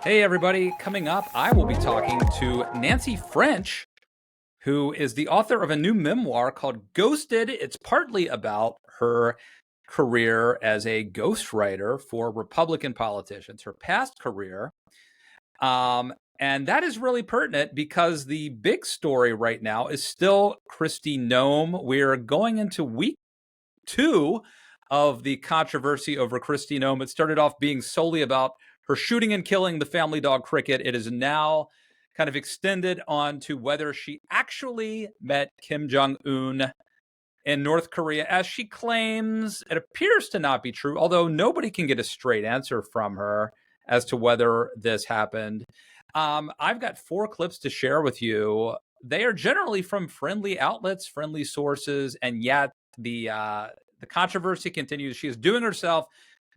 Hey, everybody. Coming up, I will be talking to Nancy French, who is the author of a new memoir called Ghosted. It's partly about her career as a ghostwriter for Republican politicians, her past career. And that is really pertinent because the big story right now is still Kristi Noem. We're going into week 2 of the controversy over Kristi Noem. It started off being solely about her shooting and killing the family dog Cricket. It is now kind of extended on to whether she actually met Kim Jong Un in North Korea, as she claims. It appears to not be true, although nobody can get a straight answer from her as to whether this happened. I've got 4 clips to share with you. They are generally from friendly outlets, friendly sources, and yet the controversy continues. She is doing herself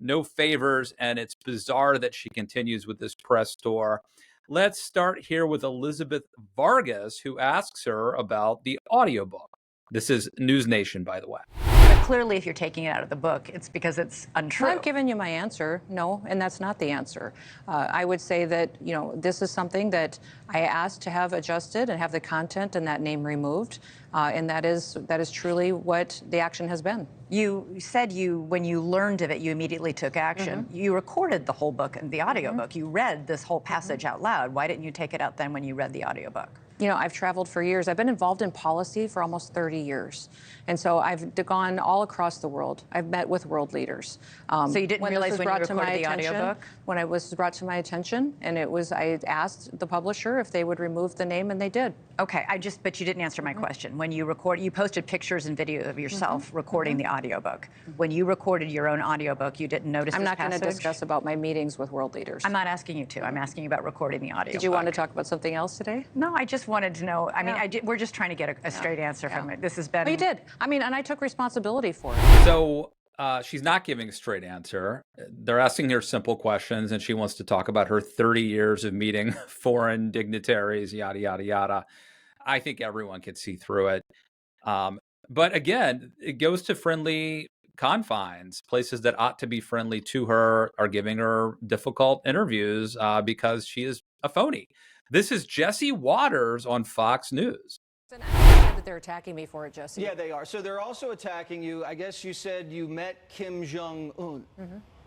no favors, and it's bizarre that she continues with this press tour. Let's start here with Elizabeth Vargas, who asks her about the audiobook. This is News Nation, by the way. But clearly, if you're taking it out of the book, it's because it's untrue. I've given you my answer, no, and that's not the answer. I would say that, this is something that I asked to have adjusted and have the content and that name removed, and that is truly what the action has been. You said when you learned of it, you immediately took action. You recorded the whole book, the audiobook. You read this whole passage out loud. Why didn't you take it out then when you read the audiobook? I've traveled for years. I've been involved in policy for almost 30 years. And so I've gone all across the world. I've met with world leaders. So you didn't realize when you recorded the audiobook? When it was brought to my attention, and I asked the publisher if they would remove the name, and they did. Okay, but you didn't answer my question. When you posted pictures and video of yourself recording the audiobook. When you recorded your own audiobook, you didn't notice this passage? I'm not going to discuss about my meetings with world leaders. I'm not asking you to. I'm asking you about recording the audiobook. Did you want to talk about something else today? No, I just wanted to know. I mean, we're just trying to get a straight answer from it. This has been... Well, you did. And I took responsibility for it. So she's not giving a straight answer. They're asking her simple questions, and she wants to talk about her 30 years of meeting foreign dignitaries, yada, yada, yada. I think everyone could see through it. But again, it goes to friendly confines. Places that ought to be friendly to her are giving her difficult interviews because she is a phony. This is Jesse Waters on Fox News. I understand that they're attacking me for it, Jesse. Yeah, they are. So they're also attacking you. I guess you said you met Kim Jong Un.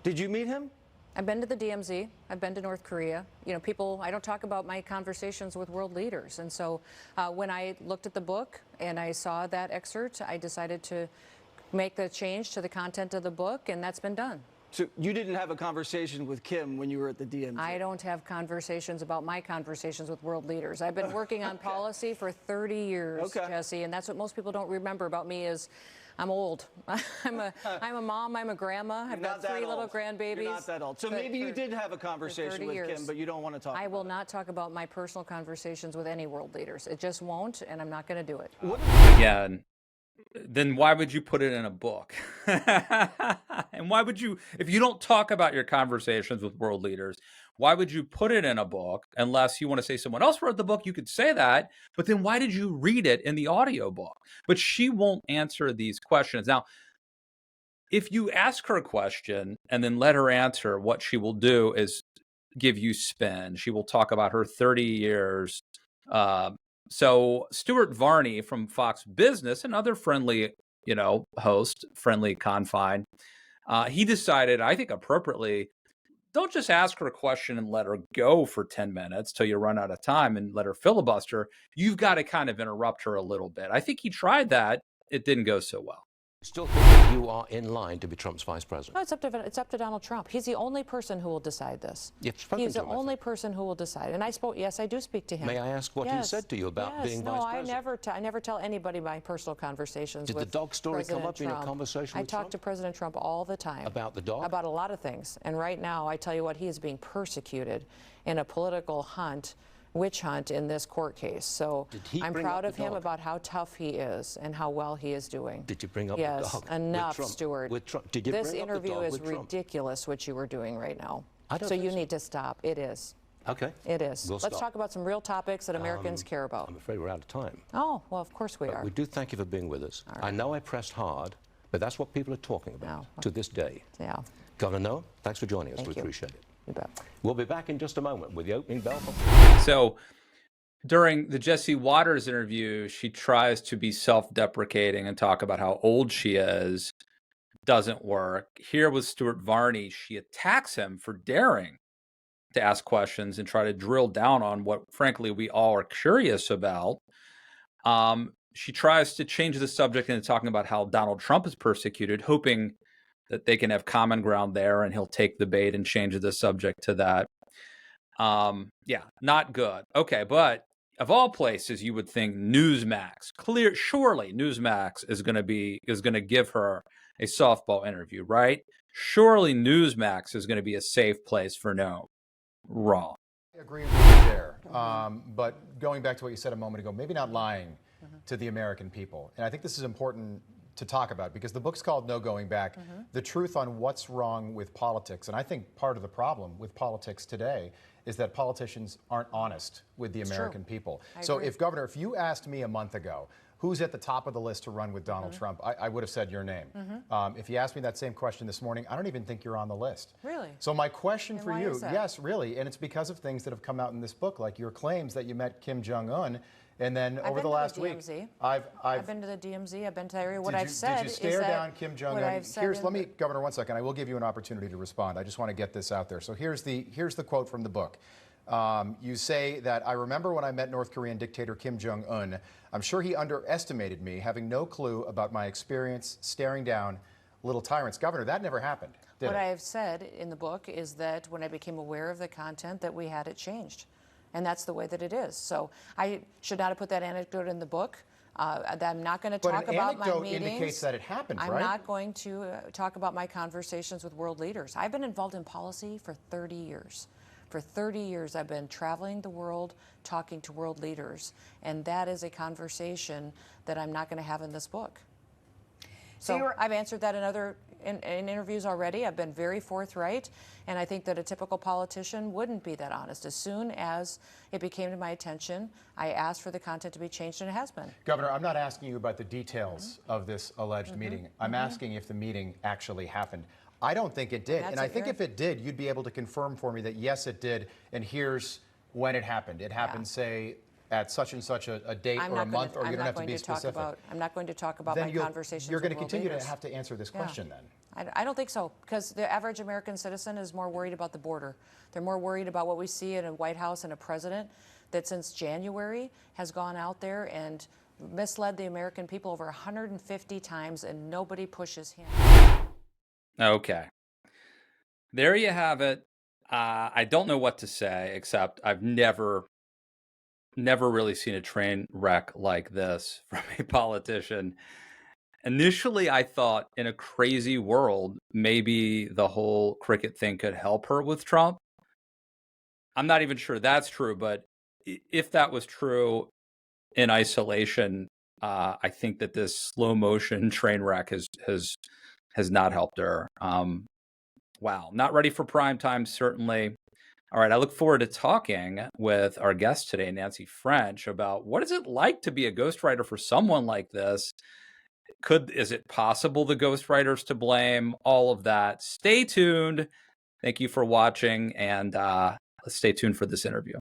Did you meet him? I've been to the DMZ. I've been to North Korea. I don't talk about my conversations with world leaders. And so when I looked at the book and I saw that excerpt, I decided to make the change to the content of the book, and that's been done. So you didn't have a conversation with Kim when you were at the DMZ? I don't have conversations about my conversations with world leaders. I've been working on policy for 30 years, Jesse, and that's what most people don't remember about me is I'm old. I'm a mom, I'm a grandma. I've got 3 little grandbabies. You're not that old. So maybe you did have a conversation with Kim, but you don't want to talk about it. I will not talk about my personal conversations with any world leaders. It just won't, and I'm not going to do it. Again, then why would you put it in a book? And why would you, if you don't talk about your conversations with world leaders, why would you put it in a book? Unless you want to say someone else wrote the book, you could say that. But then why did you read it in the audiobook? But she won't answer these questions. Now, if you ask her a question and then let her answer, what she will do is give you spin. She will talk about her 30 years. So Stuart Varney from Fox Business, another friendly, host, friendly confine, he decided, I think appropriately, don't just ask her a question and let her go for 10 minutes till you run out of time and let her filibuster. You've got to kind of interrupt her a little bit. I think he tried that. It didn't go so well. Still think that you are in line to be Trump's vice president? No, it's up to Donald Trump. He's the only person who will decide this. He's the only person who will decide. And yes, I do speak to him. May I ask what he said to you about being vice president? I never tell anybody my personal conversations with Did the dog story President come up Trump. in a conversation with Trump? I talk to President Trump all the time. About the dog? About a lot of things. And right now, I tell you what, he is being persecuted in a political witch hunt in this court case. So I'm proud of him about how tough he is and how well he is doing. Did you bring up the dog? Yes, enough, Stuart. Did you this bring interview up the dog is with Trump? ridiculous what you were doing right now. So you need to stop. It is. Okay. It is. We'll Let's stop. talk about some real topics that Americans care about. I'm afraid we're out of time. Oh, well, of course we are. We do thank you for being with us. I know I pressed hard, but that's what people are talking about to this day. Yeah. Governor Noem, thanks for joining us. Thank We you. appreciate it. You bet. We'll be back in just a moment with the opening bell. So during the Jesse Waters interview, she tries to be self-deprecating and talk about how old she is. Doesn't work. Here with Stuart Varney, she attacks him for daring to ask questions and try to drill down on what, frankly, we all are curious about. She tries to change the subject into talking about how Donald Trump is persecuted, hoping that they can have common ground there and he'll take the bait and change the subject to that. Yeah, not good. Okay, but of all places, you would think Newsmax, surely Newsmax is going to give her a softball interview, right? Surely Newsmax is going to be a safe place for Noem. Wrong. I agree with you there. But going back to what you said a moment ago, maybe not lying to the American people. And I think this is important to talk about because the book's called No Going Back, The Truth on What's Wrong with Politics. And I think part of the problem with politics today is that politicians aren't honest with the American people. So if you asked me a month ago, who's at the top of the list to run with Donald Trump, I would have said your name. If you asked me that same question this morning, I don't even think you're on the list. Really? So my question for why you, is that? yes, really, and it's because of things that have come out in this book, like your claims that you met Kim Jong Un, and then over the last week, I've been to the DMZ. I've been to the area. What I've said did you stare is down Kim Jong Un? Let me, Governor, 1 second. I will give you an opportunity to respond. I just want to get this out there. So here's the quote from the book. You say that I remember when I met North Korean dictator Kim Jong Un. I'm sure he underestimated me, having no clue about my experience staring down little tyrants. Governor, that never happened. What I have said in the book is that when I became aware of the content, that we had it changed. And that's the way that it is. So I should not have put that anecdote in the book. That I'm not going to talk about my meetings. But an anecdote indicates that it happened, right? I'm not going to talk about my conversations with world leaders. I've been involved in policy for 30 years. For 30 years, I've been traveling the world, talking to world leaders. And that is a conversation that I'm not going to have in this book. So I've answered that in interviews already. I've been very forthright, and I think that a typical politician wouldn't be that honest. As soon as it became to my attention, I asked for the content to be changed, and it has been. Governor, I'm not asking you about the details of this alleged meeting. I'm asking if the meeting actually happened. I don't think it did, and I think if it did, you'd be able to confirm for me that yes, it did, and here's when it happened. It happened, say, at such and such a date or a month, or you don't have to be specific. I'm not going to talk about my conversations with world leaders. You're going to continue to have to answer this question then. I don't think so, because the average American citizen is more worried about the border. They're more worried about what we see in a White House and a president that since January has gone out there and misled the American people over 150 times, and nobody pushes him. Okay. There you have it. I don't know what to say, except I've never really seen a train wreck like this from a politician. Initially, I thought in a crazy world, maybe the whole cricket thing could help her with Trump. I'm not even sure that's true, but if that was true in isolation, I think that this slow motion train wreck has not helped her. Wow, not ready for prime time, certainly. All right, I look forward to talking with our guest today, Nancy French, about what is it like to be a ghostwriter for someone like this? Is it possible the ghostwriter's to blame? All of that. Stay tuned. Thank you for watching, and let's stay tuned for this interview.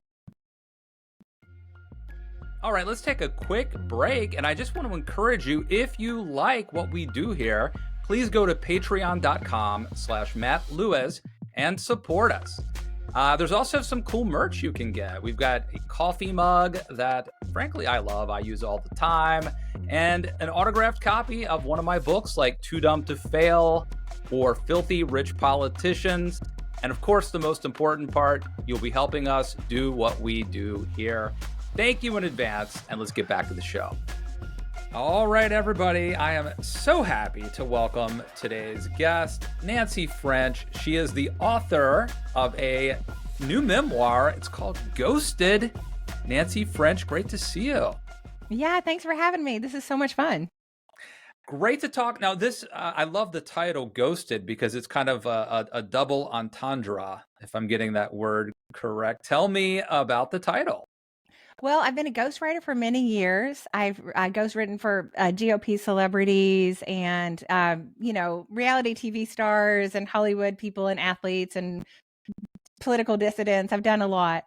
All right, let's take a quick break, and I just want to encourage you, if you like what we do here, please go to patreon.com/Matt Lewis and support us. There's also some cool merch you can get. We've got a coffee mug that, frankly, I love. I use all the time. And an autographed copy of one of my books, like Too Dumb to Fail or Filthy Rich Politicians. And of course, the most important part, you'll be helping us do what we do here. Thank you in advance, and let's get back to the show. All right, everybody, I am so happy to welcome today's guest, Nancy French. She is the author of a new memoir. It's called Ghosted. Nancy French, great to see you. Yeah, thanks for having me. This is so much fun. Great to talk. Now, this, I love the title Ghosted because it's kind of a double entendre, if I'm getting that word correct. Tell me about the title. Well, I've been a ghostwriter for many years. I've ghostwritten for GOP celebrities and, reality TV stars and Hollywood people and athletes and political dissidents. I've done a lot.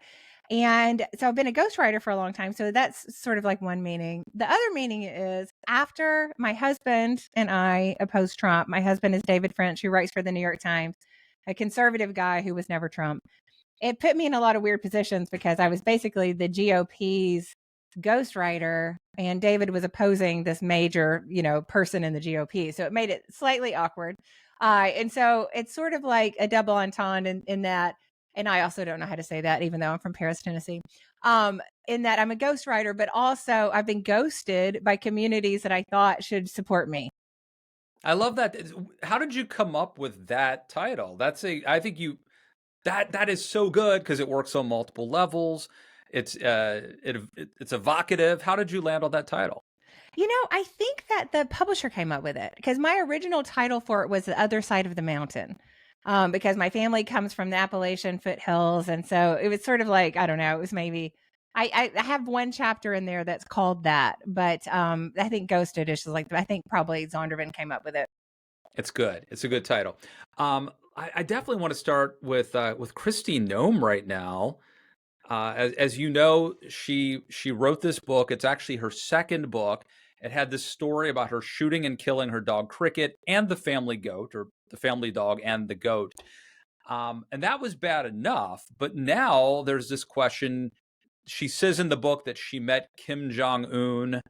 And so I've been a ghostwriter for a long time. So that's sort of like one meaning. The other meaning is after my husband and I opposed Trump, my husband is David French, who writes for the New York Times, a conservative guy who was never Trump. It put me in a lot of weird positions because I was basically the GOP's ghostwriter and David was opposing this major, person in the GOP. So it made it slightly awkward. And so it's sort of like a double entendre in that. And I also don't know how to say that, even though I'm from Paris, Tennessee, in that I'm a ghostwriter, but also I've been ghosted by communities that I thought should support me. I love that. How did you come up with that title? I think that is so good because it works on multiple levels. It's evocative. How did you land on that title? I think that the publisher came up with it because my original title for it was The Other Side of the Mountain. Because my family comes from the Appalachian foothills. And so it was sort of like, I don't know, it was maybe, I have one chapter in there that's called that, but I think Ghosted is like, I think probably Zondervan came up with it. It's good. It's a good title. I definitely want to start with Kristi Noem right now. As you know, she wrote this book. It's actually her second book. It had this story about her shooting and killing her dog Cricket and the family goat, or the family dog and the goat. And that was bad enough. But now there's this question. She says in the book that she met Kim Jong Un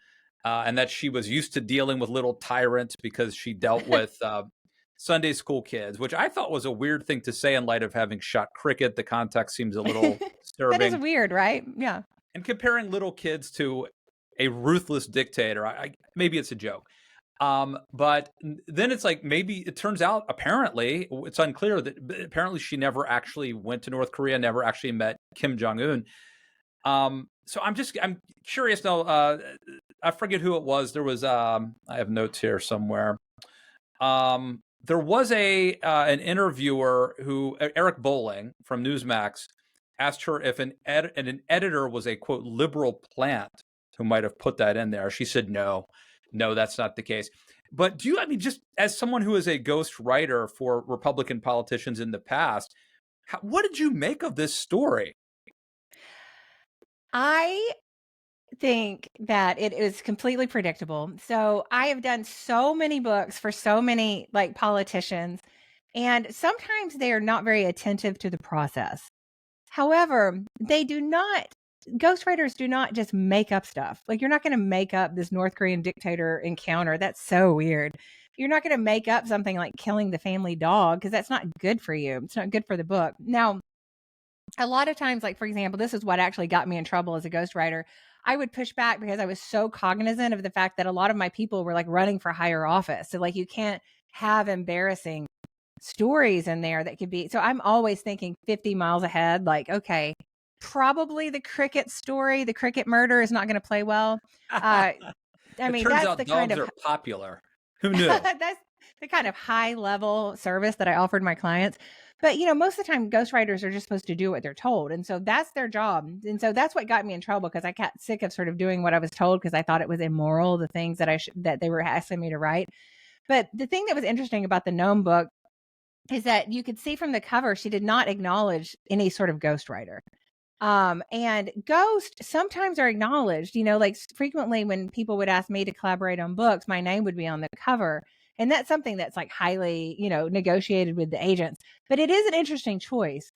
and that she was used to dealing with little tyrants because she dealt with Sunday school kids, which I thought was a weird thing to say in light of having shot Cricket. The context seems a little disturbing. That is weird, right? Yeah. And comparing little kids to a ruthless dictator, maybe it's a joke. But then it's like, maybe it turns out, apparently, it's unclear that apparently she never actually went to North Korea, never actually met Kim Jong Un. So I'm curious now. I forget who it was. There was I have notes here somewhere. There was an interviewer who, Eric Bolling from Newsmax, asked her if an editor was a, quote, liberal plant who might have put that in there. She said, no, that's not the case. But just as someone who is a ghost writer for Republican politicians in the past, what did you make of this story? I think that it is completely predictable. So I have done so many books for so many politicians, and sometimes they are not very attentive to the process. However, ghostwriters do not just make up stuff. Like, you're not going to make up this North Korean dictator encounter. That's so weird. You're not going to make up something like killing the family dog because that's not good for you. It's not good for the book. Now, a lot of times, like, for example, this is what actually got me in trouble as a ghostwriter. I would push back because I was so cognizant of the fact that a lot of my people were running for higher office. So you can't have embarrassing stories in there that could be. So I'm always thinking 50 miles ahead, okay, probably the Cricket story, the Cricket murder is not going to play well. It turns that's out the dogs kind of are popular. Who knew? That's the kind of high level service that I offered my clients. But, most of the time, ghostwriters are just supposed to do what they're told. And so that's their job. And so that's what got me in trouble, because I got sick of sort of doing what I was told because I thought it was immoral, the things that that they were asking me to write. But the thing that was interesting about the Noem book is that you could see from the cover, she did not acknowledge any sort of ghostwriter. And ghosts sometimes are acknowledged, frequently when people would ask me to collaborate on books, my name would be on the cover. And that's something that's highly, negotiated with the agents. But it is an interesting choice.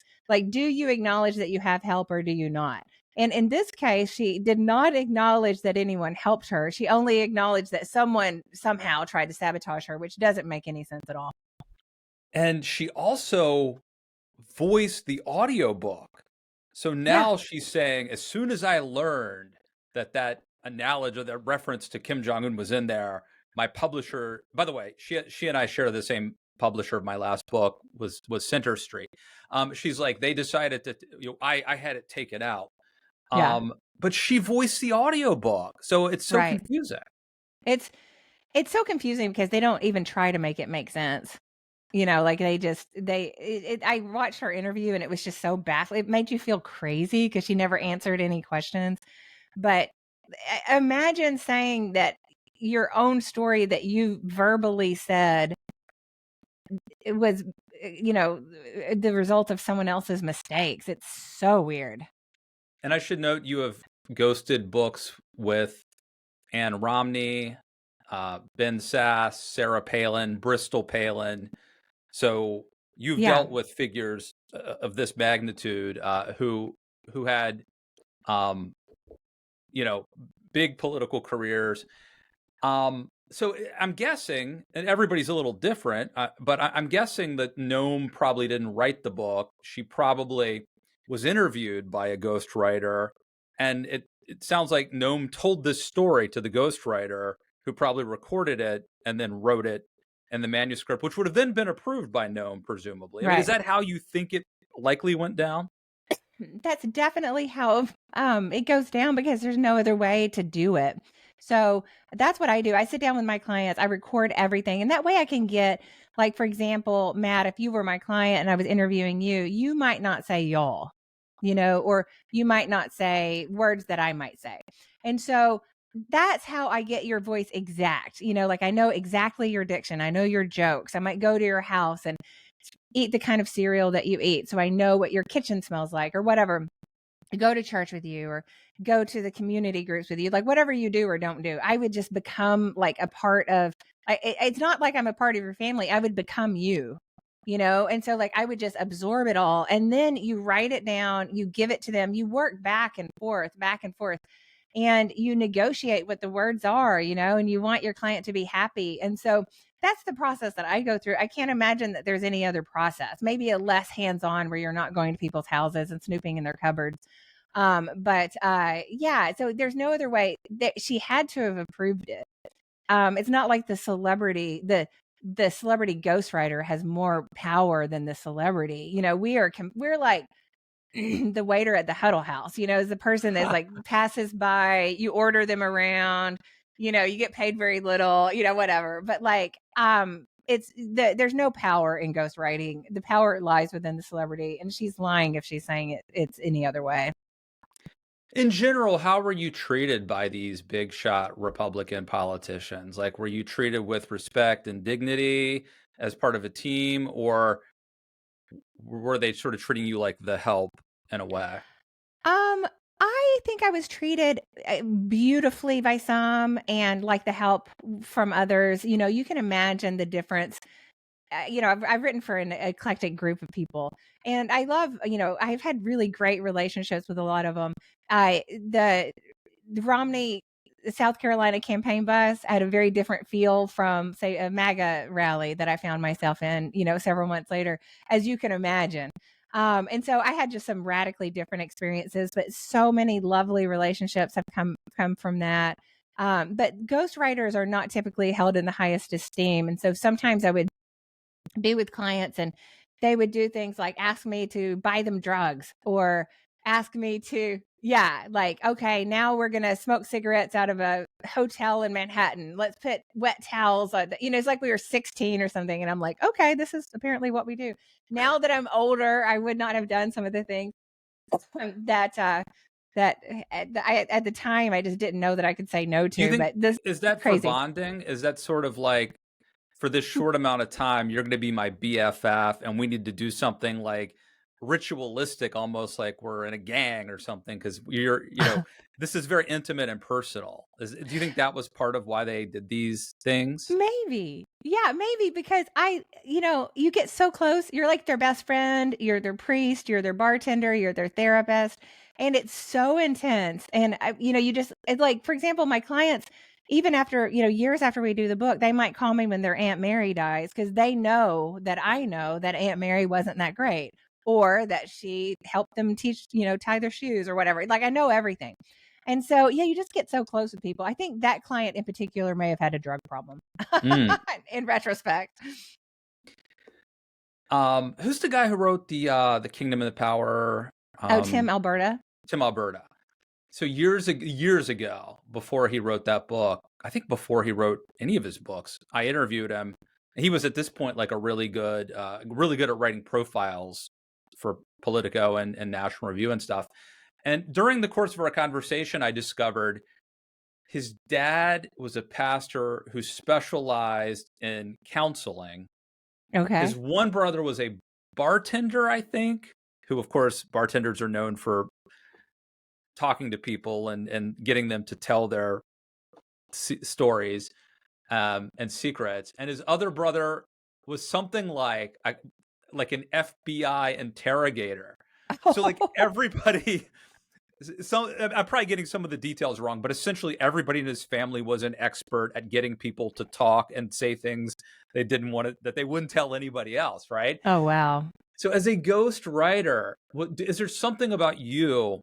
Do you acknowledge that you have help or do you not? And in this case, she did not acknowledge that anyone helped her. She only acknowledged that someone somehow tried to sabotage her, which doesn't make any sense at all. And she also voiced the audiobook. So now she's saying, as soon as I learned that analogy or that reference to Kim Jong Un was in there, my publisher, by the way, she and I share the same publisher of my last book, was Center Street. She's like, they decided that I had it taken out. But she voiced the audiobook. So it's so confusing. It's so confusing because they don't even try to make it make sense. I watched her interview and it was just so baffling. It made you feel crazy because she never answered any questions. But imagine saying that your own story that you verbally said, it was the result of someone else's mistakes. It's so weird. And I should note you have ghosted books with Ann Romney, Ben Sass, Sarah Palin, Bristol Palin. So you've Yeah. dealt with figures of this magnitude who had big political careers. So I'm guessing, and everybody's a little different, but I'm guessing that Noem probably didn't write the book. She probably was interviewed by a ghostwriter, and it sounds like Noem told this story to the ghostwriter, who probably recorded it and then wrote it in the manuscript, which would have then been approved by Noem, presumably. I mean, is that how you think it likely went down? That's definitely how it goes down, because there's no other way to do it. So that's what I do. I sit down with my clients, I record everything. And that way I can get, like, for example, Matt, if you were my client and I was interviewing you, you might not say y'all, or you might not say words that I might say. And so that's how I get your voice exact. Like, I know exactly your diction. I know your jokes. I might go to your house and eat the kind of cereal that you eat, so I know what your kitchen smells like, or whatever. Go to church with you, or go to the community groups with you, like whatever you do or don't do. I would just become like a part of, it's not like I'm a part of your family. I would become you, and so, like, I would just absorb it all. And then you write it down, you give it to them, you work back and forth, and you negotiate what the words are, and you want your client to be happy. And so that's the process that I go through. I can't imagine that there's any other process, maybe a less hands-on, where you're not going to people's houses and snooping in their cupboards. Yeah, so there's no other way. That she had to have approved it. It's not like the celebrity ghostwriter has more power than the celebrity. We're like the waiter at the Huddle House, is the person that's like passes by, you order them around, you get paid very little, whatever. But like, there's no power in ghostwriting. The power lies within the celebrity, and she's lying if she's saying it's any other way. In general, how were you treated by these big shot Republican politicians? Like, were you treated with respect and dignity as part of a team, or were they sort of treating you like the help in a way? I think I was treated beautifully by some, and like the help from others. You can imagine the difference. I've written for an eclectic group of people, and I love, I've had really great relationships with a lot of them. The Romney, South Carolina campaign bus had a very different feel from, say, a MAGA rally that I found myself in, several months later, as you can imagine. And so I had just some radically different experiences, but so many lovely relationships have come from that. But ghostwriters are not typically held in the highest esteem. And so sometimes I would be with clients and they would do things like ask me to buy them drugs, or ask me to, like, okay, now we're going to smoke cigarettes out of a hotel in Manhattan. Let's put wet towels on it's like we were 16 or something. And I'm like, okay, this is apparently what we do. Now that I'm older, I would not have done some of the things that at the time I just didn't know that I could say no to. But this is that crazy. For bonding? Is that sort of like, for this short amount of time, you're going to be my BFF, and we need to do something like ritualistic, almost like we're in a gang or something, because this is very intimate and personal. Do you think that was part of why they did these things? Maybe. Yeah, maybe, because you get so close. You're like their best friend, you're their priest, you're their bartender, you're their therapist, and it's so intense. And it's like, for example, my clients, even after, years after we do the book, they might call me when their Aunt Mary dies, because they know that I know that Aunt Mary wasn't that great, or that she helped them teach, tie their shoes or whatever. Like, I know everything. And so, you just get so close with people. I think that client in particular may have had a drug problem in retrospect. Who's the guy who wrote the Kingdom of the Power? Tim Alberta. Tim Alberta. So years ago, before he wrote that book, I think before he wrote any of his books, I interviewed him. He was at this point like a really good at writing profiles for Politico and National Review and stuff. And during the course of our conversation, I discovered his dad was a pastor who specialized in counseling Okay. His one brother was a bartender, I think, who, of course, bartenders are known for talking to people and getting them to tell their stories and secrets. And his other brother was something like an FBI interrogator. So like everybody, I'm probably getting some of the details wrong, but essentially everybody in his family was an expert at getting people to talk and say things they didn't want to, that they wouldn't tell anybody else, right? Oh, wow. So as a ghost writer, is there something about you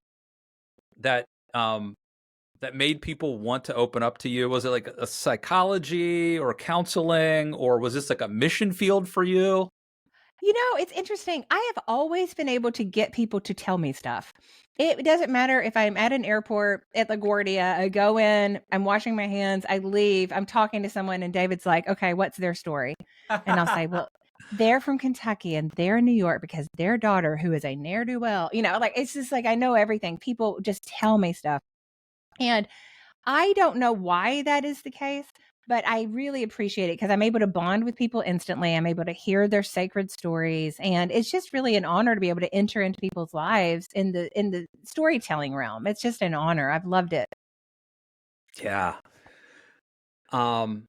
that that made people want to open up to you? Was it like a psychology or counseling, or was this like a mission field for you? You know, it's interesting. I have always been able to get people to tell me stuff. It doesn't matter if I'm at an airport at LaGuardia, I go in, I'm washing my hands, I leave, I'm talking to someone, and David's like, okay, what's their story? And I'll say, well, they're from Kentucky and they're in New York because their daughter, who is a ne'er-do-well, like, it's just like, I know everything. People just tell me stuff. And I don't know why that is the case, but I really appreciate it because I'm able to bond with people instantly. I'm able to hear their sacred stories, and it's just really an honor to be able to enter into people's lives in the storytelling realm. It's just an honor. I've loved it. Yeah. All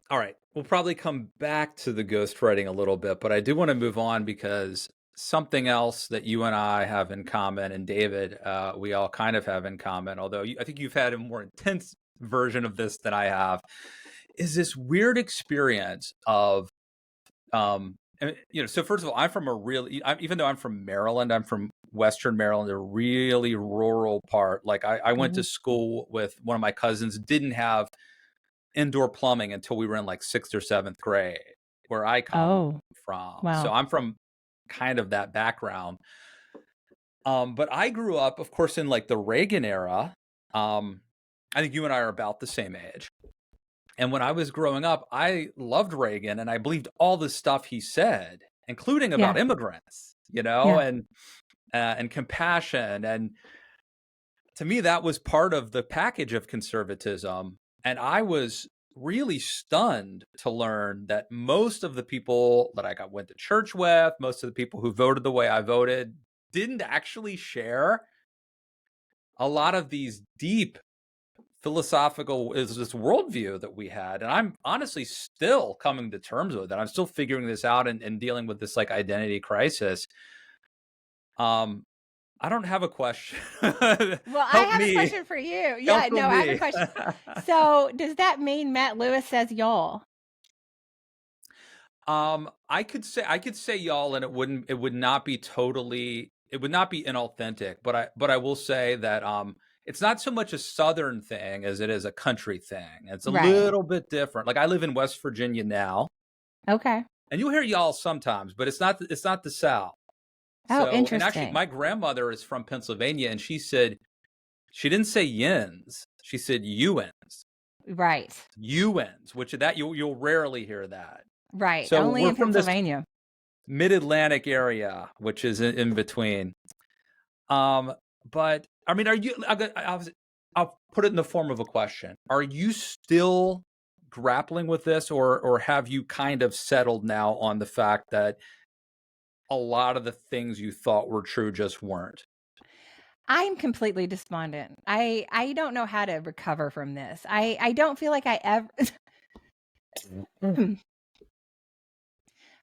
right. We'll probably come back to the ghostwriting a little bit, but I do want to move on because something else that you and I have in common, and David, we all kind of have in common, although I think you've had a more intense version of this than I have, is this weird experience of, so first of all, I'm from even though I'm from Maryland, I'm from Western Maryland, a really rural part. Like I went to school with one of my cousins, didn't have indoor plumbing until we were in like 6th or 7th grade, where I come from. Wow. So I'm from kind of that background. But I grew up, of course, in like the Reagan era. I think you and I are about the same age. And when I was growing up, I loved Reagan and I believed all the stuff he said, including about immigrants, and compassion. And to me, that was part of the package of conservatism. And I was really stunned to learn that most of the people that I went to church with, most of the people who voted the way I voted, didn't actually share a lot of these deep philosophical this worldview that we had. And I'm honestly still coming to terms with it. I'm still figuring this out and dealing with this like identity crisis. I don't have a question. Well, I have a question for you. Yeah, no, I have a question. So does that mean Matt Lewis says y'all? I could say y'all, and it would not be inauthentic, but I will say that it's not so much a Southern thing as it is a country thing. It's a little bit different. Like I live in West Virginia now. Okay. And you'll hear y'all sometimes, but it's not the South. Oh, so, interesting. And actually, my grandmother is from Pennsylvania, and she said she didn't say yins, she said UNs. Right. UNs, which you'll rarely hear that. Right. So only in Pennsylvania. Mid-Atlantic area, which is in between. But I mean, I'll put it in the form of a question. Are you still grappling with this, or have you kind of settled now on the fact that a lot of the things you thought were true just weren't? I'm completely despondent. I don't know how to recover from this. I don't feel like I ever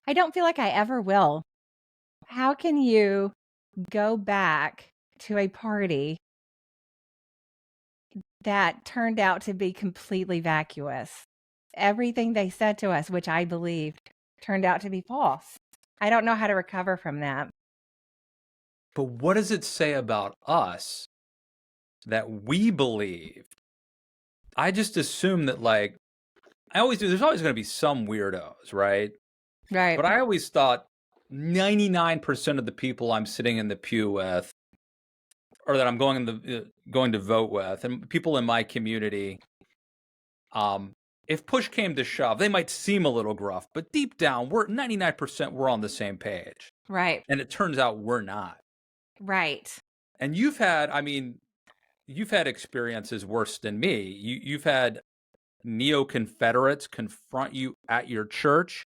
I don't feel like I ever will. How can you go back to a party that turned out to be completely vacuous? Everything they said to us, which I believed, turned out to be false. I don't know how to recover from that. But what does it say about us that we believed? I just assume that, like, I always do, there's always going to be some weirdos, right? Right. But I always thought 99% of the people I'm sitting in the pew with, or that I'm going to vote with, and people in my community, if push came to shove, they might seem a little gruff, but deep down, 99% we're on the same page. Right. And it turns out we're not. Right. And you've had experiences worse than me. You've had neo-Confederates confront you at your church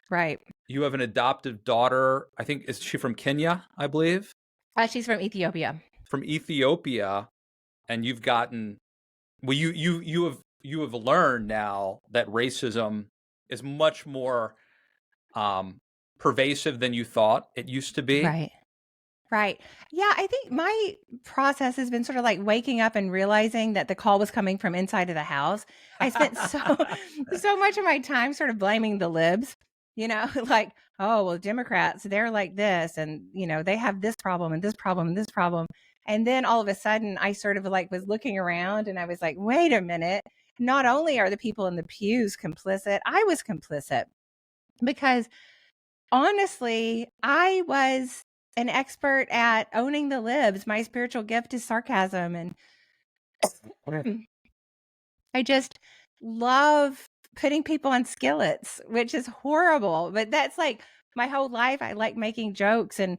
Right. You have an adoptive daughter. I think, is she from Kenya, I believe? She's from Ethiopia. From Ethiopia, and you've gotten, well, you have learned now that racism is much more pervasive than you thought it used to be. Right. Right. Yeah, I think my process has been sort of like waking up and realizing that the call was coming from inside of the house. I spent so much of my time sort of blaming the libs, like, oh, well, Democrats, they're like this, and they have this problem and this problem and this problem. And then all of a sudden I sort of like was looking around and I was like, wait a minute. Not only are the people in the pews complicit, I was complicit because honestly, I was an expert at owning the libs. My spiritual gift is sarcasm. And I just love putting people on skillets, which is horrible. But that's like my whole life. I like making jokes and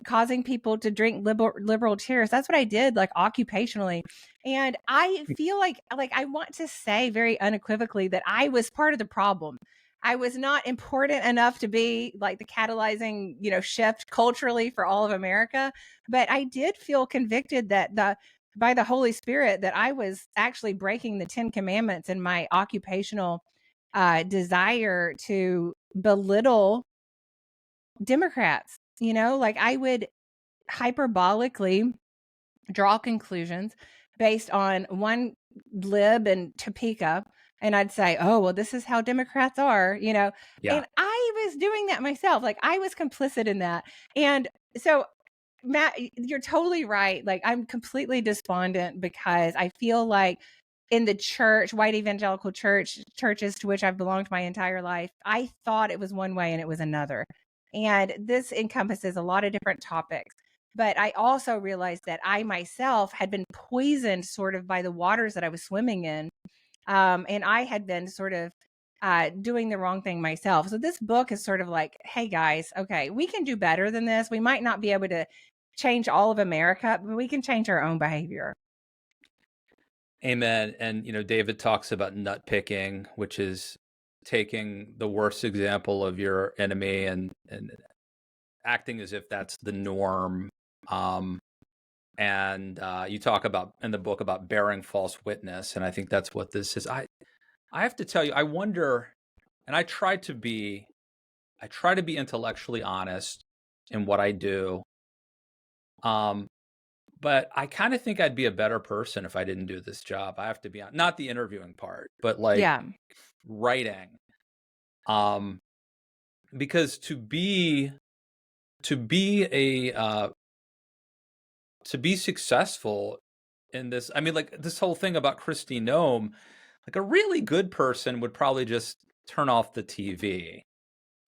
causing people to drink liberal tears. That's what I did, like occupationally. And I feel like I want to say very unequivocally that I was part of the problem. I was not important enough to be like the catalyzing, shift culturally for all of America. But I did feel convicted that by the Holy Spirit that I was actually breaking the 10 Commandments in my occupational desire to belittle Democrats. Like I would hyperbolically draw conclusions based on one lib in Topeka. And I'd say, oh, well, this is how Democrats are, Yeah. And I was doing that myself. Like I was complicit in that. And so, Matt, you're totally right. Like I'm completely despondent because I feel like in the church, white evangelical churches to which I've belonged my entire life, I thought it was one way and it was another. And this encompasses a lot of different topics. But I also realized that I myself had been poisoned sort of by the waters that I was swimming in. And I had been sort of doing the wrong thing myself. So this book is sort of like, hey guys, okay, we can do better than this. We might not be able to change all of America, but we can change our own behavior. Amen. And, David talks about nut picking, which is taking the worst example of your enemy and acting as if that's the norm. And you talk about in the book about bearing false witness. And I think that's what this is. I have to tell you, I wonder, and I try to be intellectually honest in what I do. But I kind of think I'd be a better person if I didn't do this job. I have to be honest, not the interviewing part, but like writing. Because to be successful in this, I mean, like this whole thing about Kristi Noem, like a really good person would probably just turn off the TV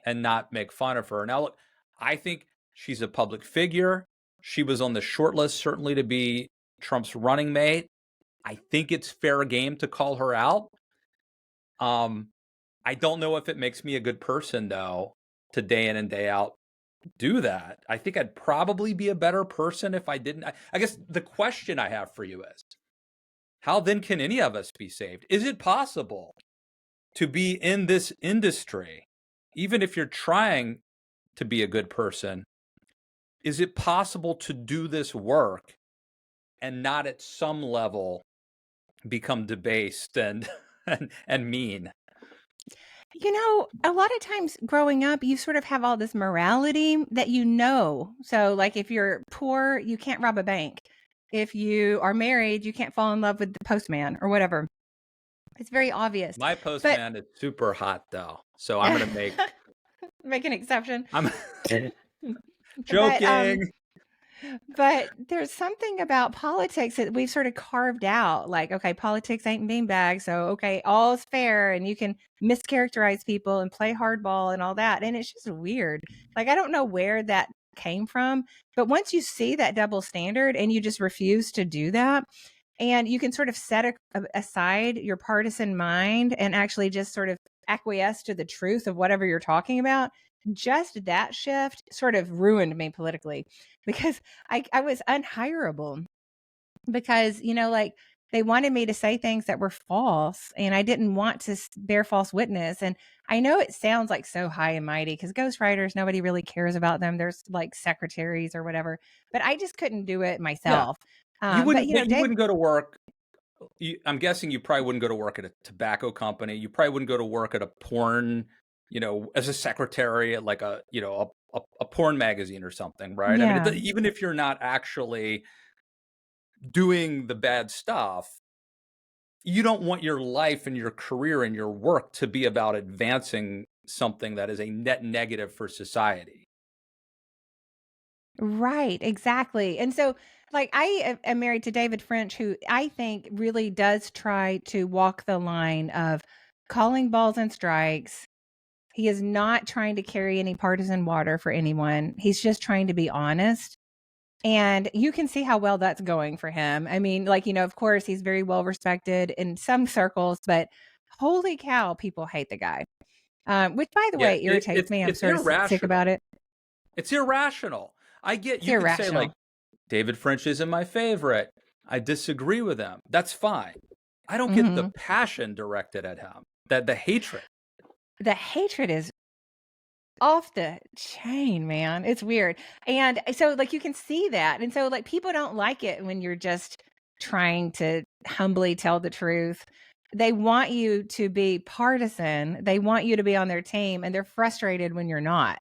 and not make fun of her. Now, look, I think she's a public figure. She was on the short list, certainly, to be Trump's running mate. I think it's fair game to call her out. I don't know if it makes me a good person, though, to day in and day out do that. I think I'd probably be a better person if I didn't. I guess the question I have for you is, how then can any of us be saved? Is it possible to be in this industry, even if you're trying to be a good person? Is it possible to do this work and not at some level become debased and mean? A lot of times growing up, you sort of have all this morality that So like if you're poor, you can't rob a bank. If you are married, you can't fall in love with the postman or whatever. It's very obvious. My postman is super hot, though. So I'm going to make an exception. I'm joking. But there's something about politics that we've sort of carved out. Like, okay, politics ain't beanbags. So, okay, all's fair and you can mischaracterize people and play hardball and all that. And it's just weird. Like, I don't know where that came from. But once you see that double standard and you just refuse to do that, and you can sort of set aside your partisan mind and actually just sort of acquiesce to the truth of whatever you're talking about, just that shift sort of ruined me politically because I was unhireable because, like they wanted me to say things that were false, and I didn't want to bear false witness. And I know it sounds like so high and mighty because ghostwriters, nobody really cares about them. There's like secretaries or whatever, but I just couldn't do it Yeah. myself. You But wouldn't, you know, you Dave, wouldn't go to work. I'm guessing you probably wouldn't go to work at a tobacco company. You probably wouldn't go to work at a porn, as a secretary at like a porn magazine or something, right? I mean, yeah. even if you're not actually doing the bad stuff, you don't want your life and your career and your work to be about advancing something that is a net negative for society. Right, exactly. And so, like, I am married to David French, who I think really does try to walk the line of calling balls and strikes. He is not trying to carry any partisan water for anyone. He's just trying to be honest. And you can see how well that's going for him. I mean, like, of course, he's very well respected in some circles, but holy cow, people hate the guy. Which, by the Yeah, way, irritates me. I'm it's sort of sick about irrational. it. It's irrational. I get It's you could say like irrational. David French isn't my favorite. I disagree with him. That's fine. I don't get the Hmm. passion directed at him. That the hatred. The hatred is off the chain, man. It's weird. And so, like, you can see that. And so, like, people don't like it when you're just trying to humbly tell the truth. They want you to be partisan, they want you to be on their team, and they're frustrated when you're not.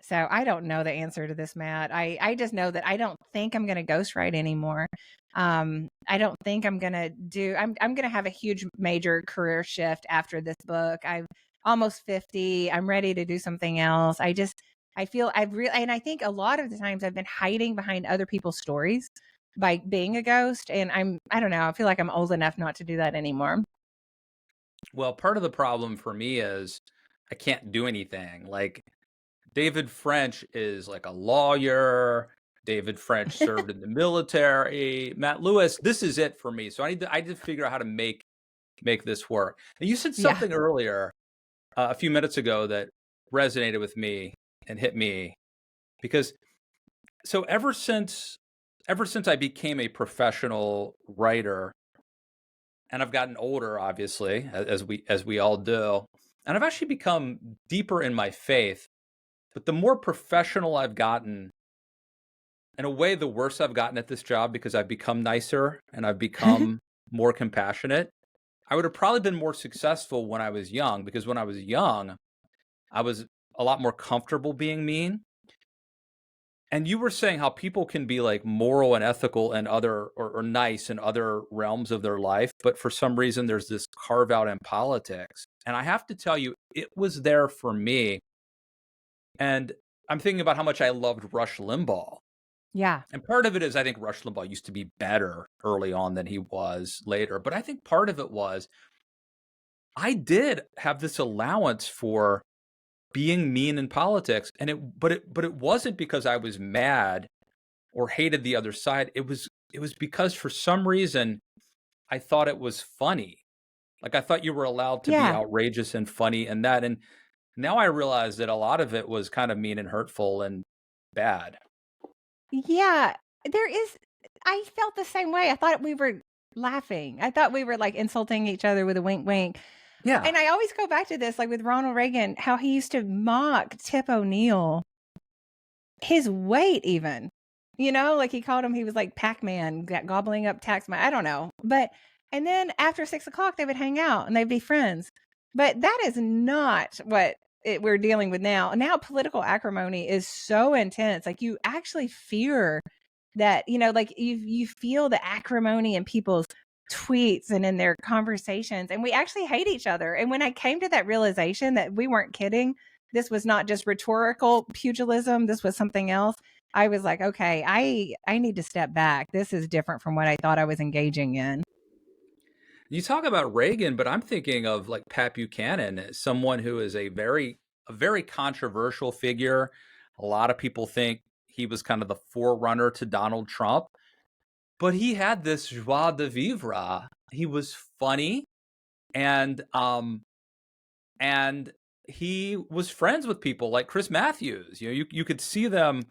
So I don't know the answer to this, Matt. I just know that I don't think I'm going to ghostwrite anymore. I don't think I'm going to I'm going to have a huge major career shift after this book. I'm almost 50. I'm ready to do something else. I feel I've really, and I think a lot of the times I've been hiding behind other people's stories by being a ghost. And I don't know. I feel like I'm old enough not to do that anymore. Well, part of the problem for me is I can't do anything. Like David French is like a lawyer. David French served in the military. Matt Lewis, this is it for me. So I need to figure out how to make this work. And you said Yeah. something earlier a few minutes ago that resonated with me and hit me because so ever since I became a professional writer, and I've gotten older, obviously, as we all do, and I've actually become deeper in my faith. But the more professional I've gotten, in a way, the worse I've gotten at this job because I've become nicer and I've become more compassionate. I would have probably been more successful when I was young because when I was young, I was a lot more comfortable being mean. And you were saying how people can be like moral and ethical and other or nice in other realms of their life, but for some reason there's this carve out in politics. And I have to tell you, it was there for me. And I'm thinking about how much I loved Rush Limbaugh. Yeah. And part of it is I think Rush Limbaugh used to be better early on than he was later. But I think part of it was I did have this allowance for being mean in politics. And but it wasn't because I was mad or hated the other side. It was because for some reason I thought it was funny. Like I thought you were allowed to be Yeah. outrageous and funny and that. And now I realize that a lot of it was kind of mean and hurtful and bad. Yeah, I felt the same way. I thought we were laughing. I thought we were like insulting each other with a wink, wink. Yeah. And I always go back to this, like with Ronald Reagan, how he used to mock Tip O'Neill, his weight, even. Like he called him, he was like Pac-Man, gobbling up tax money. I don't know. And then after 6 o'clock, they would hang out and they'd be friends. But that is not what we're dealing with now. Now, political acrimony is so intense. Like you actually fear that, like you feel the acrimony in people's tweets and in their conversations. And we actually hate each other. And when I came to that realization that we weren't kidding, this was not just rhetorical pugilism, this was something else. I was like, okay, I need to step back. This is different from what I thought I was engaging in. You talk about Reagan, but I'm thinking of like Pat Buchanan, someone who is a very controversial figure. A lot of people think he was kind of the forerunner to Donald Trump, but he had this joie de vivre. He was funny, and he was friends with people like Chris Matthews. You could see them,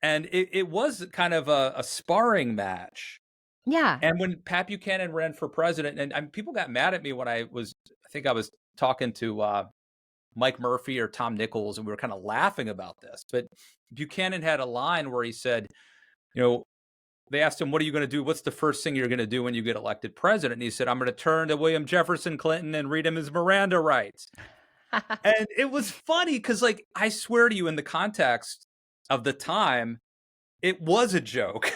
and it was kind of a sparring match Yeah. And when Pat Buchanan ran for president, and people got mad at me when I think I was talking to Mike Murphy or Tom Nichols, and we were kind of laughing about this. But Buchanan had a line where he said, they asked him, what are you going to do? What's the first thing you're going to do when you get elected president? And he said, I'm going to turn to William Jefferson Clinton and read him his Miranda rights. And it was funny because, like, I swear to you, in the context of the time, it was a joke.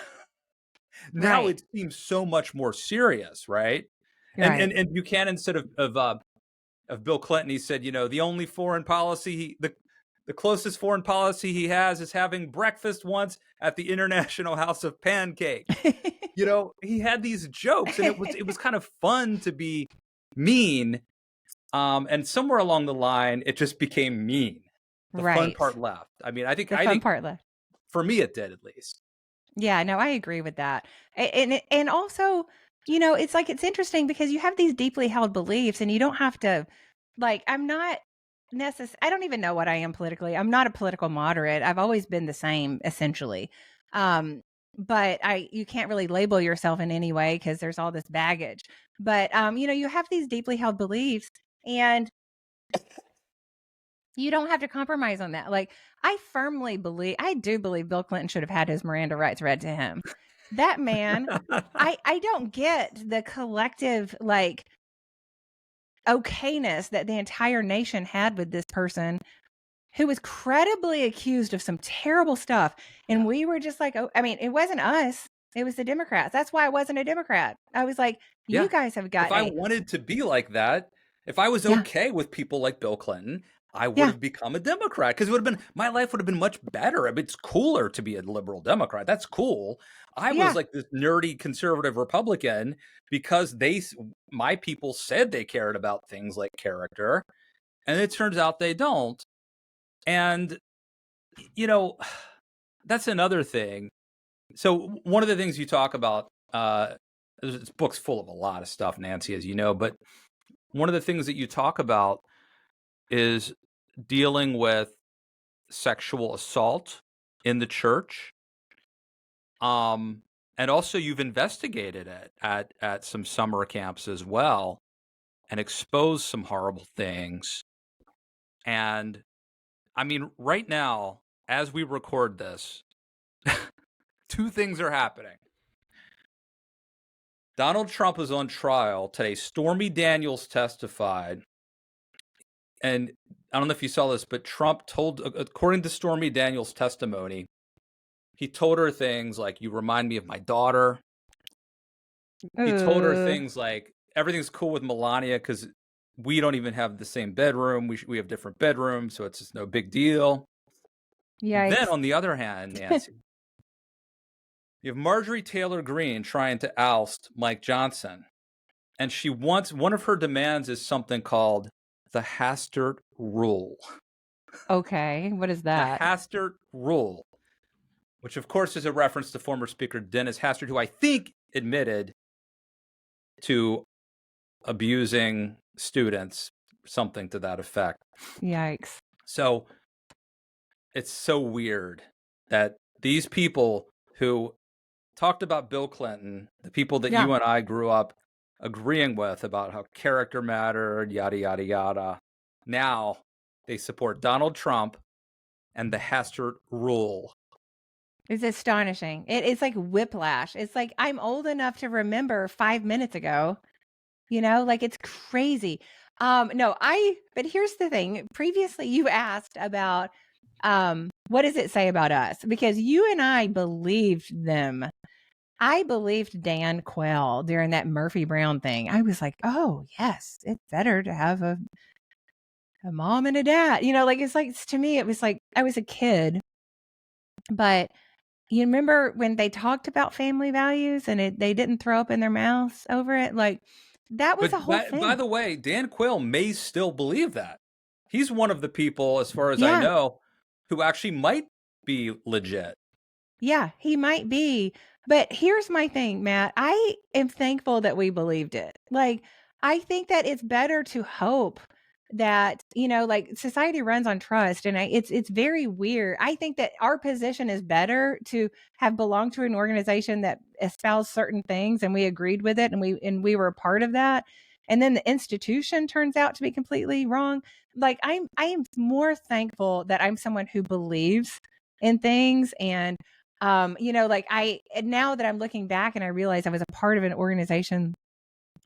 Now Right. it seems so much more serious, right? Right. And Buchanan said of Bill Clinton, he said, the only foreign policy the closest foreign policy he has is having breakfast once at the International House of Pancakes. He had these jokes, and it was kind of fun to be mean. And somewhere along the line, it just became mean. The fun part left. I mean, I think part left. For me, it did, at least. Yeah, no, I agree with that. And also, it's like, it's interesting because you have these deeply held beliefs and you don't have to, like, I'm not I don't even know what I am politically. I'm not a political moderate. I've always been the same, essentially. But you can't really label yourself in any way because there's all this baggage. But, you have these deeply held beliefs and you don't have to compromise on that. Like, I do believe Bill Clinton should have had his Miranda rights read to him. That man, I don't get the collective, like, okayness that the entire nation had with this person who was credibly accused of some terrible stuff. And we were just like, oh, I mean, it wasn't us. It was the Democrats. That's why I wasn't a Democrat. I was like, you guys have got If I wanted to be like that, if I was okay with people like Bill Clinton, I would have become a Democrat, because my life would have been much better. I mean, it's cooler to be a liberal Democrat. That's cool. I was like this nerdy conservative Republican because my people said they cared about things like character, and it turns out they don't. And, that's another thing. So one of the things you talk about, this book's full of a lot of stuff, Nancy, as you know, but one of the things that you talk about is dealing with sexual assault in the church. And also you've investigated it at some summer camps as well and exposed some horrible things. And I mean, right now, as we record this, two things are happening. Donald Trump is on trial today. Stormy Daniels testified. And I don't know if you saw this, but Trump told, according to Stormy Daniels' testimony, he told her things like, you remind me of my daughter. He told her things like, everything's cool with Melania because we don't even have the same bedroom. We have different bedrooms, so it's just no big deal. Yikes. Then, on the other hand, Nancy, you have Marjorie Taylor Greene trying to oust Mike Johnson. And one of her demands is something called the Hastert Rule. Okay, what is that? The Hastert Rule, which of course is a reference to former Speaker Dennis Hastert, who I think admitted to abusing students, something to that effect. Yikes. So it's so weird that these people who talked about Bill Clinton, the people that you and I grew up agreeing with about how character mattered, yada, yada, yada, now they support Donald Trump and the Hastert Rule. It's astonishing. It's like whiplash. It's like, I'm old enough to remember 5 minutes ago, like, it's crazy. But here's the thing. Previously you asked about, what does it say about us? Because you and I believed them. I believed Dan Quayle during that Murphy Brown thing. I was like, oh yes, it's better to have a mom and a dad. It's like, to me, it was like I was a kid. But you remember when they talked about family values and they didn't throw up in their mouths over it? Like, that was a whole thing. By the way, Dan Quayle may still believe that. He's one of the people, as far as I know, who actually might be legit. Yeah, he might be. But here's my thing, Matt. I am thankful that we believed it. Like, I think that it's better to hope that, like society runs on trust. And it's very weird. I think that our position is better to have belonged to an organization that espoused certain things and we agreed with it and we were a part of that. And then the institution turns out to be completely wrong. Like I am more thankful that I'm someone who believes in things. And like now that I'm looking back and I realize I was a part of an organization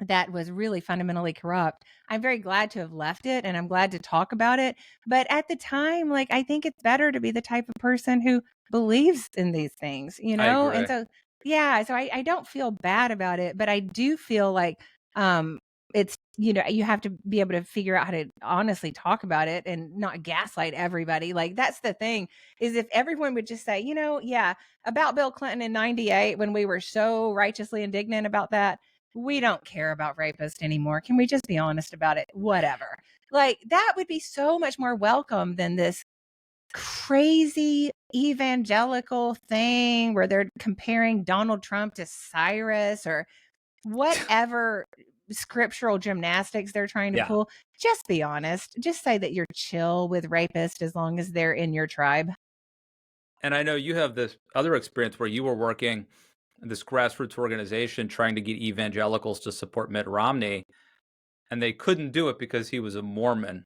that was really fundamentally corrupt, I'm very glad to have left it and I'm glad to talk about it. But at the time, like, I think it's better to be the type of person who believes in these things, I And agree. so, yeah, so I don't feel bad about it, but I do feel like, it's, you have to be able to figure out how to honestly talk about it and not gaslight everybody. Like, that's the thing, is if everyone would just say, yeah, about Bill Clinton in 98, when we were so righteously indignant about that, we don't care about rapists anymore. Can we just be honest about it? Whatever. Like, that would be so much more welcome than this crazy evangelical thing where they're comparing Donald Trump to Cyrus or whatever scriptural gymnastics they're trying to pull. Just be honest. Just say that you're chill with rapists as long as they're in your tribe. And I know you have this other experience where you were working in this grassroots organization trying to get evangelicals to support Mitt Romney, and they couldn't do it because he was a Mormon.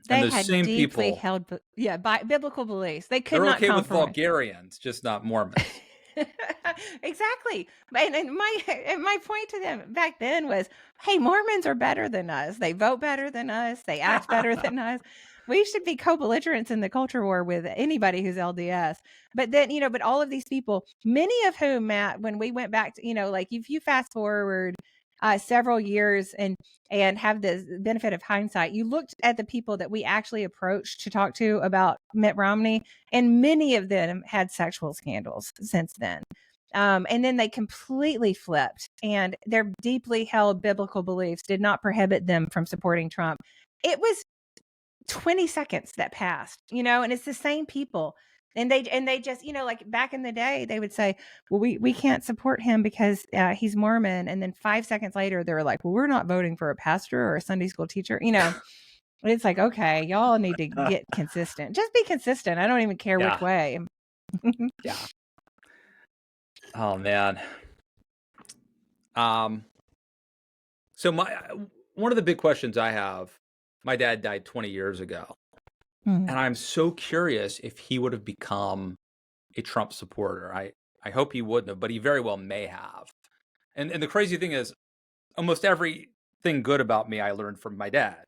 And They those had same deeply people, held, by biblical beliefs. They could they're not okay with compromise. Bulgarians, just not Mormons. Exactly. And my point to them back then was, hey, Mormons are better than us. They vote better than us. They act better than us. We should be co-belligerents in the culture war with anybody who's LDS. But then, but all of these people, many of whom, Matt, when we went back to, like if you fast forward several years and have the benefit of hindsight, you looked at the people that we actually approached to talk to about Mitt Romney, and many of them had sexual scandals since then. And then they completely flipped, and their deeply held biblical beliefs did not prohibit them from supporting Trump. It was 20 seconds that passed, and it's the same people. And they just, like back in the day, they would say, well, we can't support him because he's Mormon. And then 5 seconds later, they're like, well, we're not voting for a pastor or a Sunday school teacher. It's like, okay, y'all need to get consistent. Just be consistent. I don't even care which way. Yeah. Oh man. So one of the big questions I have, my dad died 20 years ago. Mhm. And I'm so curious if he would have become a Trump supporter. I hope he wouldn't have, but he very well may have. And the crazy thing is, almost everything good about me I learned from my dad.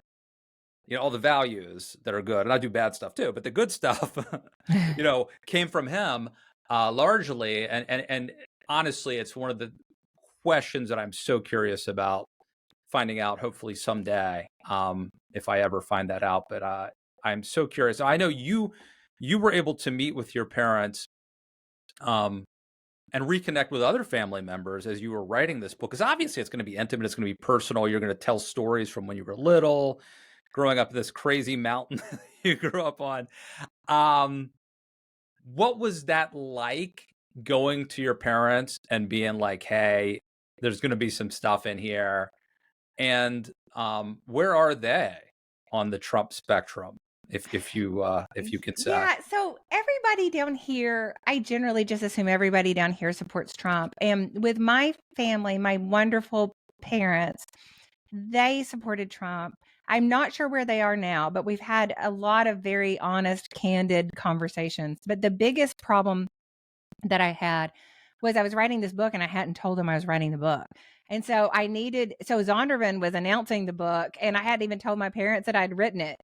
All the values that are good, and I do bad stuff too, but the good stuff, came from him largely. And honestly, it's one of the questions that I'm so curious about finding out, hopefully someday, if I ever find that out. But I'm so curious. I know you were able to meet with your parents and reconnect with other family members as you were writing this book, because obviously it's going to be intimate, it's going to be personal. You're going to tell stories from when you were little, growing up this crazy mountain you grew up on. What was that like, going to your parents and being like, hey, there's going to be some stuff in here? And where are they on the Trump spectrum, if you can say? Yeah, so everybody down here, I generally just assume everybody down here supports Trump. And with my family, my wonderful parents, they supported Trump. I'm not sure where they are now, but we've had a lot of very honest, candid conversations. But the biggest problem that I had was I was writing this book and I hadn't told them I was writing the book. And so Zondervan was announcing the book and I hadn't even told my parents that I'd written it.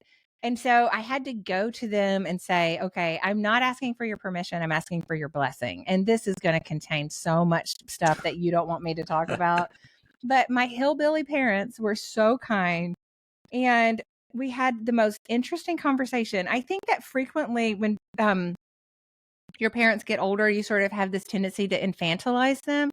And so I had to go to them and say, okay, I'm not asking for your permission. I'm asking for your blessing. And this is going to contain so much stuff that you don't want me to talk about. But my hillbilly parents were so kind. And we had the most interesting conversation. I think that frequently when your parents get older, you sort of have this tendency to infantilize them,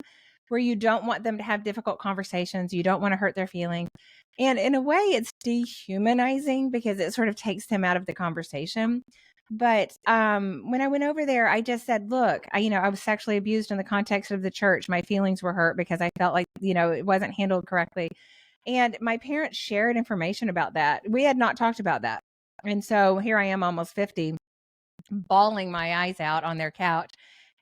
where you don't want them to have difficult conversations. You don't want to hurt their feelings. And in a way, it's dehumanizing because it sort of takes them out of the conversation. But when I went over there, I just said, look, I was sexually abused in the context of the church. My feelings were hurt because I felt like, it wasn't handled correctly. And my parents shared information about that. We had not talked about that. And so here I am, almost 50, bawling my eyes out on their couch.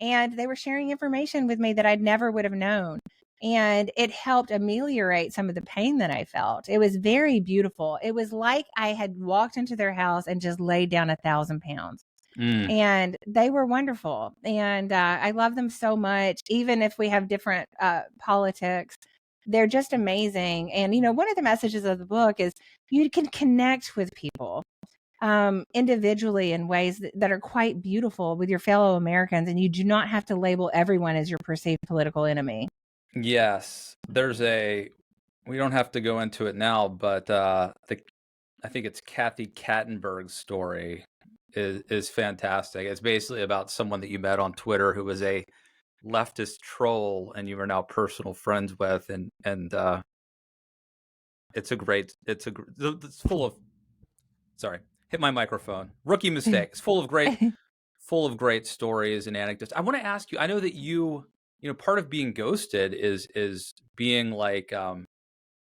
And they were sharing information with me that I never would have known. And it helped ameliorate some of the pain that I felt. It was very beautiful. It was like I had walked into their house and just laid down 1,000 pounds. And they were wonderful. And I love them so much, even if we have different politics. They're just amazing. And, you know, one of the messages of the book is you can connect with people individually in ways that are quite beautiful with your fellow Americans. And you do not have to label everyone as your perceived political enemy. Yes, we don't have to go into it now, but I think it's Kathy Kattenberg's story is fantastic. It's basically about someone that you met on Twitter who was a leftist troll and you are now personal friends with, and it's full of, sorry, hit my microphone. Rookie mistake. It's full of great stories and anecdotes. I want to ask you, I know that you know, part of being ghosted is being like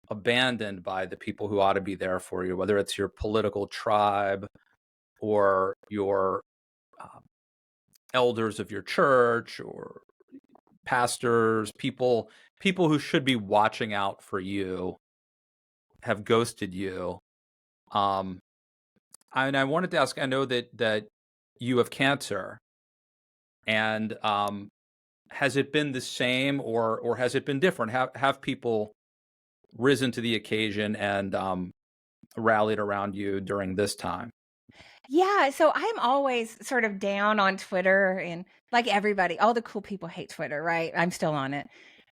abandoned by the people who ought to be there for you, whether it's your political tribe or your elders of your church or pastors, people who should be watching out for you have ghosted you. And I wanted to ask, I know that you have cancer, and has it been the same or has it been different? Have people risen to the occasion and rallied around you during this time? Yeah, so I'm always sort of down on Twitter, and like everybody, all the cool people hate Twitter, right? I'm still on it.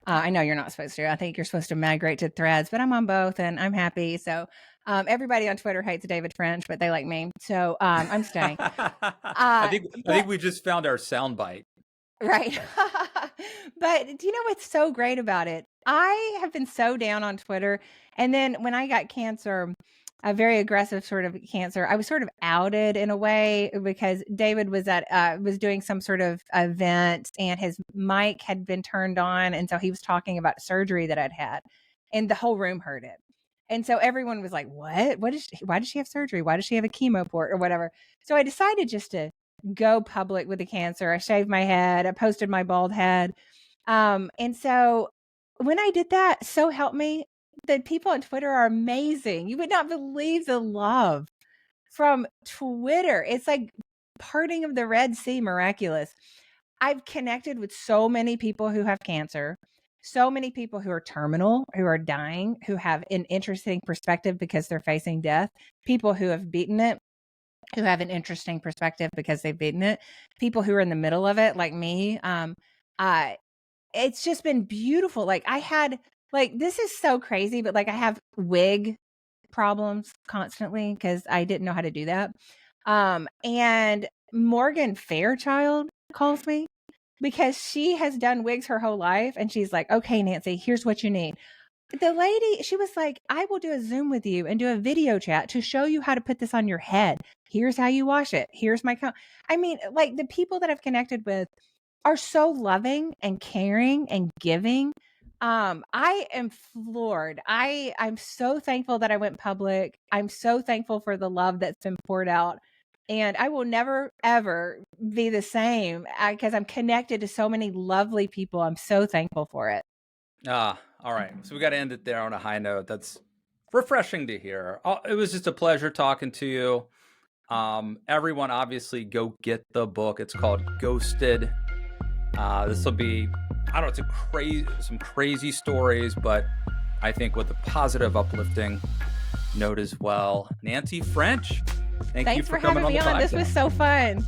I know you're not supposed to. I think you're supposed to migrate to Threads, but I'm on both and I'm happy. So everybody on Twitter hates David French, but they like me. So I'm staying. I think we just found our soundbite. Right. But do you know what's so great about it? I have been so down on Twitter. And then when I got cancer, a very aggressive sort of cancer, I was sort of outed in a way because David was was doing some sort of event and his mic had been turned on. And so he was talking about surgery that I'd had, and the whole room heard it. And so everyone was like, why does she have surgery? Why does she have a chemo port or whatever? So I decided just to go public with the cancer. I shaved my head. I posted my bald head. And so when I did that, so help me, the people on Twitter are amazing. You would not believe the love from Twitter. It's like parting of the Red Sea, miraculous. I've connected with so many people who have cancer, so many people who are terminal, who are dying, who have an interesting perspective because they're facing death, people who have beaten it, who have an interesting perspective because they've beaten it, people who are in the middle of it, like me. It's just been beautiful. Like I had, like, this is so crazy, but like I have wig problems constantly because I didn't know how to do that. And Morgan Fairchild calls me because she has done wigs her whole life. And she's like, okay, Nancy, here's what you need. The lady, she was like, I will do a Zoom with you and do a video chat to show you how to put this on your head. Here's how you wash it. Here's my, I mean, like the people that I've connected with are so loving and caring and giving. I am floored. I'm so thankful that I went public. I'm so thankful for the love that's been poured out. And I will never, ever be the same because I'm connected to so many lovely people. I'm so thankful for it. All right. So we got to end it there on a high note. That's refreshing to hear. It was just a pleasure talking to you. Everyone, obviously, go get the book. It's called Ghosted. This will be, I don't know, some crazy stories, but I think with a positive, uplifting note as well. Nancy French, thank you for coming on the podcast. This was so fun.